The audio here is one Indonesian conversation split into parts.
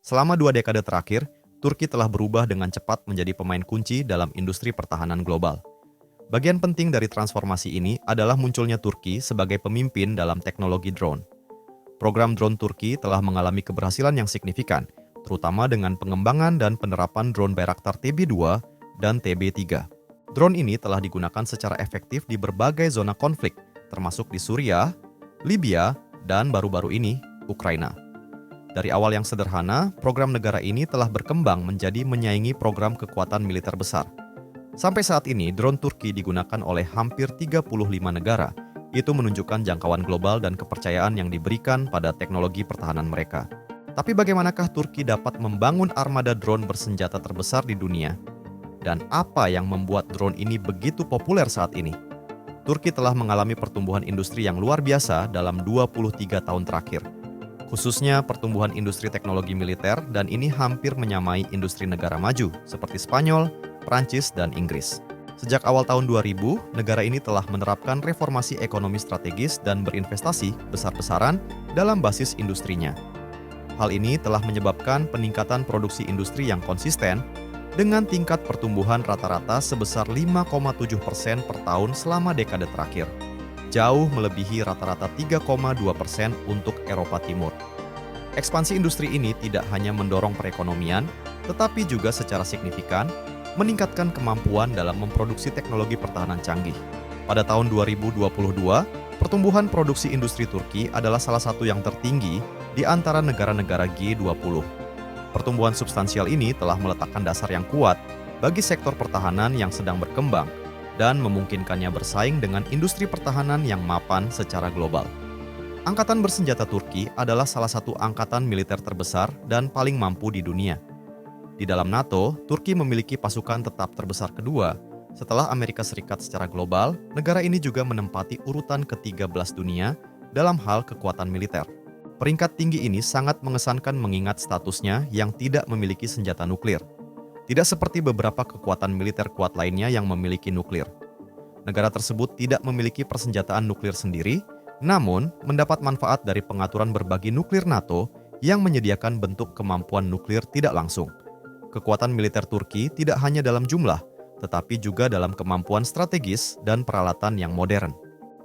Selama 2 dekade terakhir, Turki telah berubah dengan cepat menjadi pemain kunci dalam industri pertahanan global. Bagian penting dari transformasi ini adalah munculnya Turki sebagai pemimpin dalam teknologi drone. Program drone Turki telah mengalami keberhasilan yang signifikan, terutama dengan pengembangan dan penerapan drone Bayraktar TB2 dan TB3. Drone ini telah digunakan secara efektif di berbagai zona konflik, termasuk di Suriah, Libya, dan baru-baru ini, Ukraina. Dari awal yang sederhana, program negara ini telah berkembang menjadi menyaingi program kekuatan militer besar. Sampai saat ini, drone Turki digunakan oleh hampir 35 negara. Itu menunjukkan jangkauan global dan kepercayaan yang diberikan pada teknologi pertahanan mereka. Tapi bagaimanakah Turki dapat membangun armada drone bersenjata terbesar di dunia? Dan apa yang membuat drone ini begitu populer saat ini? Turki telah mengalami pertumbuhan industri yang luar biasa dalam 23 tahun terakhir. Khususnya pertumbuhan industri teknologi militer, dan ini hampir menyamai industri negara maju seperti Spanyol, Prancis, dan Inggris. Sejak awal tahun 2000, negara ini telah menerapkan reformasi ekonomi strategis dan berinvestasi besar-besaran dalam basis industrinya. Hal ini telah menyebabkan peningkatan produksi industri yang konsisten dengan tingkat pertumbuhan rata-rata sebesar 5,7% per tahun selama dekade terakhir, jauh melebihi rata-rata 3,2% untuk Eropa Timur. Ekspansi industri ini tidak hanya mendorong perekonomian, tetapi juga secara signifikan meningkatkan kemampuan dalam memproduksi teknologi pertahanan canggih. Pada tahun 2022, pertumbuhan produksi industri Turki adalah salah satu yang tertinggi di antara negara-negara G20. Pertumbuhan substansial ini telah meletakkan dasar yang kuat bagi sektor pertahanan yang sedang berkembang dan memungkinkannya bersaing dengan industri pertahanan yang mapan secara global. Angkatan bersenjata Turki adalah salah satu angkatan militer terbesar dan paling mampu di dunia. Di dalam NATO, Turki memiliki pasukan tetap terbesar kedua. Setelah Amerika Serikat secara global, negara ini juga menempati urutan ke-13 dunia dalam hal kekuatan militer. Peringkat tinggi ini sangat mengesankan mengingat statusnya yang tidak memiliki senjata nuklir. Tidak seperti beberapa kekuatan militer kuat lainnya yang memiliki nuklir. Negara tersebut tidak memiliki persenjataan nuklir sendiri, namun mendapat manfaat dari pengaturan berbagi nuklir NATO yang menyediakan bentuk kemampuan nuklir tidak langsung. Kekuatan militer Turki tidak hanya dalam jumlah, tetapi juga dalam kemampuan strategis dan peralatan yang modern.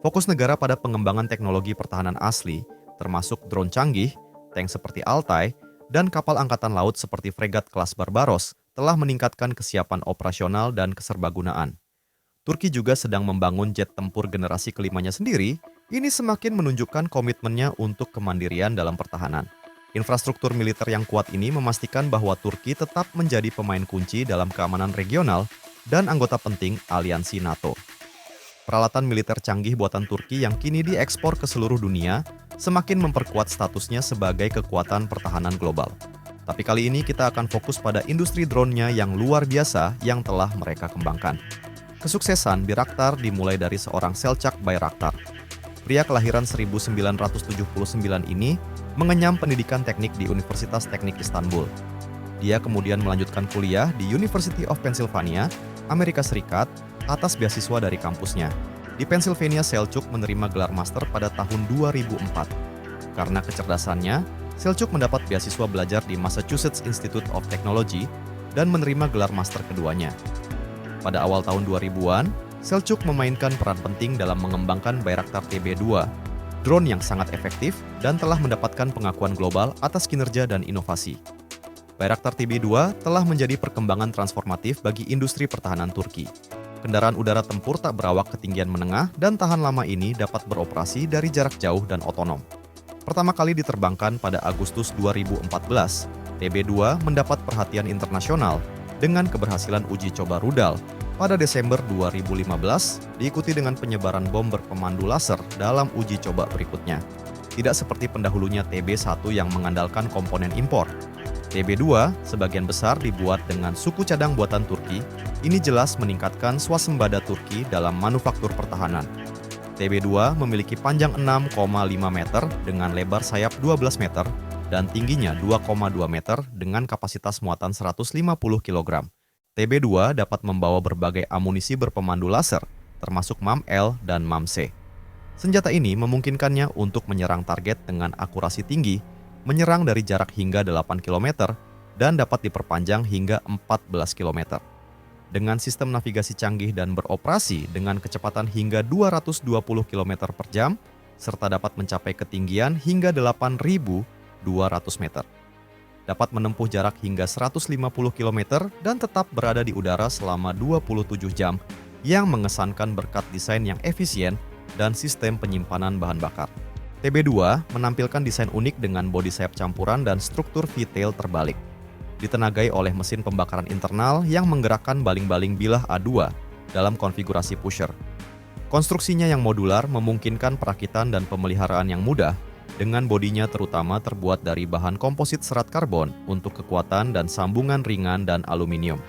Fokus negara pada pengembangan teknologi pertahanan asli, termasuk drone canggih, tank seperti Altay, dan kapal angkatan laut seperti fregat kelas Barbaros, telah meningkatkan kesiapan operasional dan keserbagunaan. Turki juga sedang membangun jet tempur generasi kelimanya sendiri, ini semakin menunjukkan komitmennya untuk kemandirian dalam pertahanan. Infrastruktur militer yang kuat ini memastikan bahwa Turki tetap menjadi pemain kunci dalam keamanan regional dan anggota penting aliansi NATO. Peralatan militer canggih buatan Turki yang kini diekspor ke seluruh dunia semakin memperkuat statusnya sebagai kekuatan pertahanan global. Tapi kali ini kita akan fokus pada industri drone-nya yang luar biasa yang telah mereka kembangkan. Kesuksesan Bayraktar dimulai dari seorang Selçuk Bayraktar. Pria kelahiran 1979 ini mengenyam pendidikan teknik di Universitas Teknik Istanbul. Dia kemudian melanjutkan kuliah di University of Pennsylvania, Amerika Serikat, atas beasiswa dari kampusnya. Di Pennsylvania, Selçuk menerima gelar master pada tahun 2004. Karena kecerdasannya, Selçuk mendapat beasiswa belajar di Massachusetts Institute of Technology dan menerima gelar master keduanya. Pada awal tahun 2000-an, Selçuk memainkan peran penting dalam mengembangkan Bayraktar TB2, drone yang sangat efektif dan telah mendapatkan pengakuan global atas kinerja dan inovasi. Bayraktar TB2 telah menjadi perkembangan transformatif bagi industri pertahanan Turki. Kendaraan udara tempur tak berawak ketinggian menengah dan tahan lama ini dapat beroperasi dari jarak jauh dan otonom. Pertama kali diterbangkan pada Agustus 2014, TB2 mendapat perhatian internasional dengan keberhasilan uji coba rudal pada Desember 2015, diikuti dengan penyebaran bom berpemandu laser dalam uji coba berikutnya. Tidak seperti pendahulunya TB1 yang mengandalkan komponen impor. TB2 sebagian besar dibuat dengan suku cadang buatan Turki, ini jelas meningkatkan swasembada Turki dalam manufaktur pertahanan. TB2 memiliki panjang 6,5 meter dengan lebar sayap 12 meter dan tingginya 2,2 meter dengan kapasitas muatan 150 kg. TB2 dapat membawa berbagai amunisi berpemandu laser, termasuk MAM-L dan MAM-C. Senjata ini memungkinkannya untuk menyerang target dengan akurasi tinggi menyerang dari jarak hingga 8 km dan dapat diperpanjang hingga 14 km. Dengan sistem navigasi canggih dan beroperasi dengan kecepatan hingga 220 km per jam, serta dapat mencapai ketinggian hingga 8.200 meter. Dapat menempuh jarak hingga 150 km dan tetap berada di udara selama 27 jam, yang mengesankan berkat desain yang efisien dan sistem penyimpanan bahan bakar. TB2 menampilkan desain unik dengan bodi sayap campuran dan struktur V-tail terbalik. Ditenagai oleh mesin pembakaran internal yang menggerakkan baling-baling bilah A2 dalam konfigurasi pusher. Konstruksinya yang modular memungkinkan perakitan dan pemeliharaan yang mudah, dengan bodinya terutama terbuat dari bahan komposit serat karbon untuk kekuatan dan sambungan ringan dan aluminium.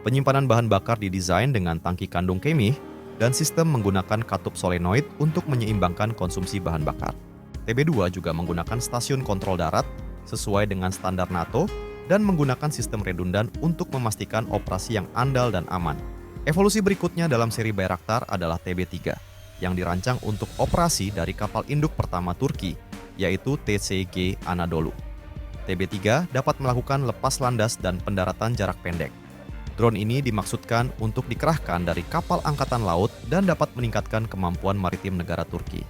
Penyimpanan bahan bakar didesain dengan tangki kandung kemih dan sistem menggunakan katup solenoid untuk menyeimbangkan konsumsi bahan bakar. TB2 juga menggunakan stasiun kontrol darat sesuai dengan standar NATO dan menggunakan sistem redundan untuk memastikan operasi yang andal dan aman. Evolusi berikutnya dalam seri Bayraktar adalah TB3, yang dirancang untuk operasi dari kapal induk pertama Turki, yaitu TCG Anadolu. TB3 dapat melakukan lepas landas dan pendaratan jarak pendek. Drone ini dimaksudkan untuk dikerahkan dari kapal angkatan laut dan dapat meningkatkan kemampuan maritim negara Turki.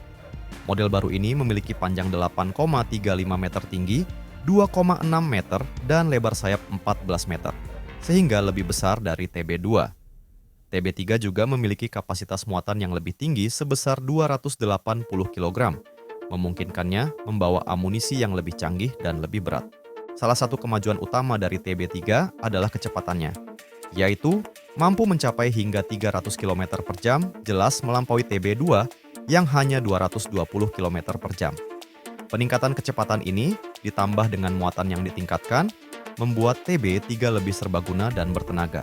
Model baru ini memiliki panjang 8,35 meter tinggi, 2,6 meter, dan lebar sayap 14 meter, sehingga lebih besar dari TB2. TB3 juga memiliki kapasitas muatan yang lebih tinggi sebesar 280 kg, memungkinkannya membawa amunisi yang lebih canggih dan lebih berat. Salah satu kemajuan utama dari TB3 adalah kecepatannya, yaitu mampu mencapai hingga 300 km per jam, jelas melampaui TB2 yang hanya 220 km per jam. Peningkatan kecepatan ini ditambah dengan muatan yang ditingkatkan, membuat TB3 lebih serbaguna dan bertenaga.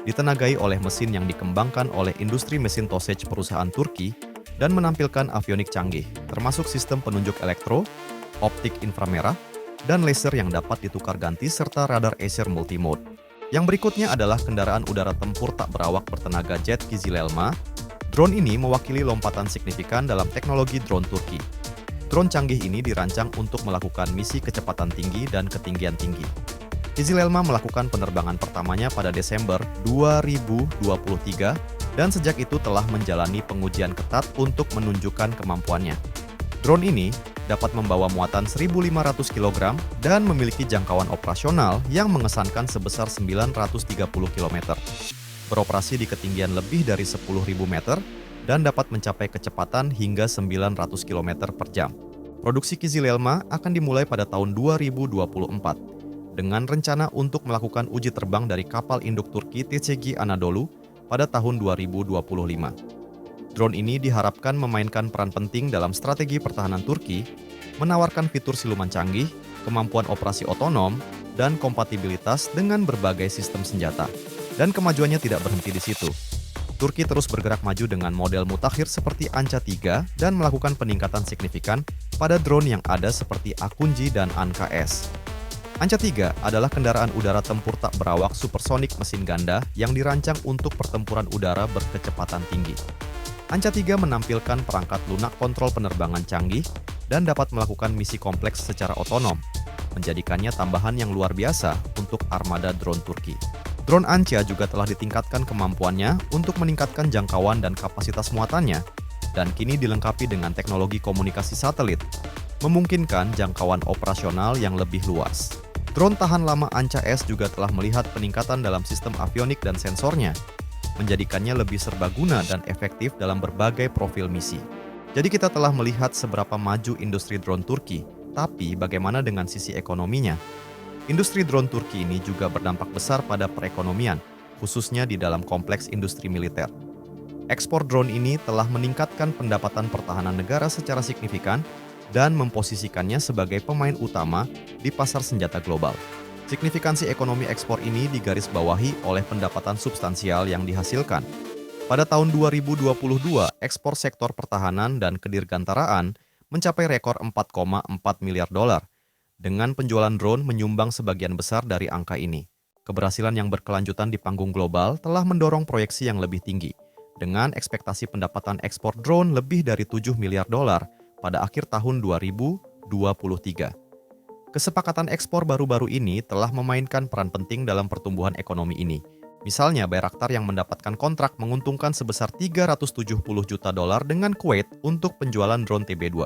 Ditenagai oleh mesin yang dikembangkan oleh industri mesin Tosac perusahaan Turki dan menampilkan avionik canggih, termasuk sistem penunjuk elektro, optik inframerah, dan laser yang dapat ditukar ganti serta radar Acer multimode. Yang berikutnya adalah kendaraan udara tempur tak berawak bertenaga jet Kizilelma. Drone ini mewakili lompatan signifikan dalam teknologi drone Turki. Drone canggih ini dirancang untuk melakukan misi kecepatan tinggi dan ketinggian tinggi. Kizilelma melakukan penerbangan pertamanya pada Desember 2023 dan sejak itu telah menjalani pengujian ketat untuk menunjukkan kemampuannya. Drone ini dapat membawa muatan 1.500 kg dan memiliki jangkauan operasional yang mengesankan sebesar 930 km. Beroperasi di ketinggian lebih dari 10.000 meter dan dapat mencapai kecepatan hingga 900 km per jam. Produksi Kizilelma akan dimulai pada tahun 2024, dengan rencana untuk melakukan uji terbang dari kapal induk Turki TCG Anadolu pada tahun 2025. Drone ini diharapkan memainkan peran penting dalam strategi pertahanan Turki, menawarkan fitur siluman canggih, kemampuan operasi otonom, dan kompatibilitas dengan berbagai sistem senjata. Dan kemajuannya tidak berhenti di situ. Turki terus bergerak maju dengan model mutakhir seperti Anca 3 dan melakukan peningkatan signifikan pada drone yang ada seperti Akunji dan Anka-S. Anca 3 adalah kendaraan udara tempur tak berawak supersonik mesin ganda yang dirancang untuk pertempuran udara berkecepatan tinggi. Anca 3 menampilkan perangkat lunak kontrol penerbangan canggih dan dapat melakukan misi kompleks secara otonom, menjadikannya tambahan yang luar biasa untuk armada drone Turki. Drone Anca juga telah ditingkatkan kemampuannya untuk meningkatkan jangkauan dan kapasitas muatannya, dan kini dilengkapi dengan teknologi komunikasi satelit, memungkinkan jangkauan operasional yang lebih luas. Drone tahan lama Anca-S juga telah melihat peningkatan dalam sistem avionik dan sensornya, menjadikannya lebih serbaguna dan efektif dalam berbagai profil misi. Jadi kita telah melihat seberapa maju industri drone Turki, tapi bagaimana dengan sisi ekonominya? Industri drone Turki ini juga berdampak besar pada perekonomian, khususnya di dalam kompleks industri militer. Ekspor drone ini telah meningkatkan pendapatan pertahanan negara secara signifikan dan memposisikannya sebagai pemain utama di pasar senjata global. Signifikansi ekonomi ekspor ini digarisbawahi oleh pendapatan substansial yang dihasilkan. Pada tahun 2022, ekspor sektor pertahanan dan kedirgantaraan mencapai rekor 4,4 miliar dolar. Dengan penjualan drone menyumbang sebagian besar dari angka ini. Keberhasilan yang berkelanjutan di panggung global telah mendorong proyeksi yang lebih tinggi, dengan ekspektasi pendapatan ekspor drone lebih dari 7 miliar dolar pada akhir tahun 2023. Kesepakatan ekspor baru-baru ini telah memainkan peran penting dalam pertumbuhan ekonomi ini. Misalnya, Bayraktar yang mendapatkan kontrak menguntungkan sebesar 370 juta dolar dengan Kuwait untuk penjualan drone TB2.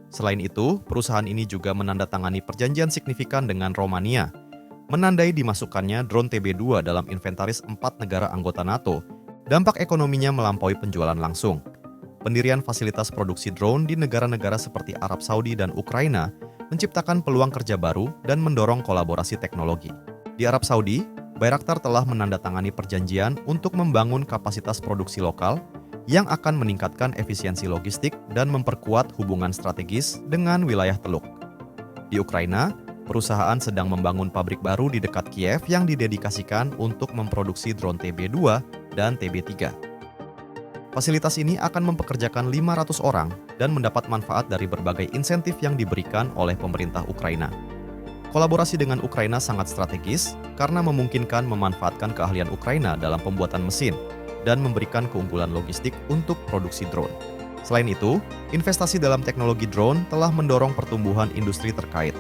Selain itu, perusahaan ini juga menandatangani perjanjian signifikan dengan Romania, menandai dimasukkannya drone TB2 dalam inventaris 4 negara anggota NATO. Dampak ekonominya melampaui penjualan langsung. Pendirian fasilitas produksi drone di negara-negara seperti Arab Saudi dan Ukraina menciptakan peluang kerja baru dan mendorong kolaborasi teknologi. Di Arab Saudi, Bayraktar telah menandatangani perjanjian untuk membangun kapasitas produksi lokal yang akan meningkatkan efisiensi logistik dan memperkuat hubungan strategis dengan wilayah Teluk. Di Ukraina, perusahaan sedang membangun pabrik baru di dekat Kiev yang didedikasikan untuk memproduksi drone TB2 dan TB3. Fasilitas ini akan mempekerjakan 500 orang dan mendapat manfaat dari berbagai insentif yang diberikan oleh pemerintah Ukraina. Kolaborasi dengan Ukraina sangat strategis karena memungkinkan memanfaatkan keahlian Ukraina dalam pembuatan mesin dan memberikan keunggulan logistik untuk produksi drone. Selain itu, investasi dalam teknologi drone telah mendorong pertumbuhan industri terkait.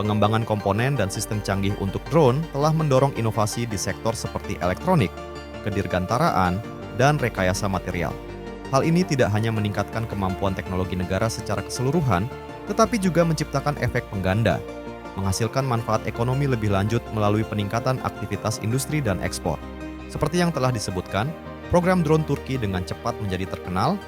Pengembangan komponen dan sistem canggih untuk drone telah mendorong inovasi di sektor seperti elektronik, kedirgantaraan, dan rekayasa material. Hal ini tidak hanya meningkatkan kemampuan teknologi negara secara keseluruhan, tetapi juga menciptakan efek pengganda, menghasilkan manfaat ekonomi lebih lanjut melalui peningkatan aktivitas industri dan ekspor. Seperti yang telah disebutkan, program drone Turki dengan cepat menjadi terkenal,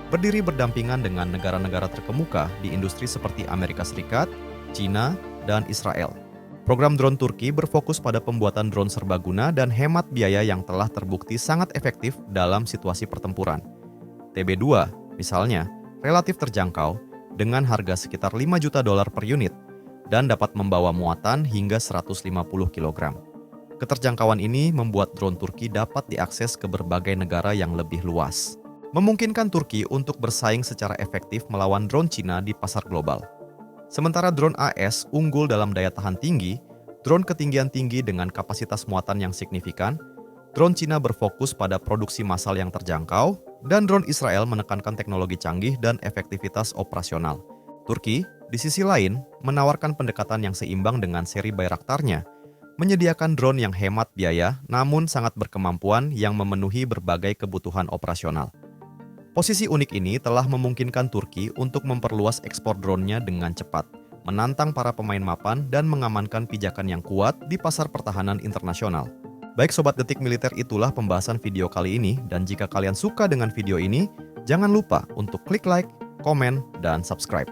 berdiri berdampingan dengan negara-negara terkemuka di industri seperti Amerika Serikat, China, dan Israel. Program drone Turki berfokus pada pembuatan drone serbaguna dan hemat biaya yang telah terbukti sangat efektif dalam situasi pertempuran. TB2, misalnya, relatif terjangkau dengan harga sekitar 5 juta dolar per unit dan dapat membawa muatan hingga 150 kg. Keterjangkauan ini membuat drone Turki dapat diakses ke berbagai negara yang lebih luas, memungkinkan Turki untuk bersaing secara efektif melawan drone Cina di pasar global. Sementara drone AS unggul dalam daya tahan tinggi, drone ketinggian tinggi dengan kapasitas muatan yang signifikan, drone Cina berfokus pada produksi massal yang terjangkau, dan drone Israel menekankan teknologi canggih dan efektivitas operasional. Turki, di sisi lain, menawarkan pendekatan yang seimbang dengan seri Bayraktarnya, menyediakan drone yang hemat biaya namun sangat berkemampuan yang memenuhi berbagai kebutuhan operasional. Posisi unik ini telah memungkinkan Turki untuk memperluas ekspor drone-nya dengan cepat, menantang para pemain mapan dan mengamankan pijakan yang kuat di pasar pertahanan internasional. Baik Sobat Detik Militer, itulah pembahasan video kali ini, dan jika kalian suka dengan video ini, jangan lupa untuk klik like, komen, dan subscribe.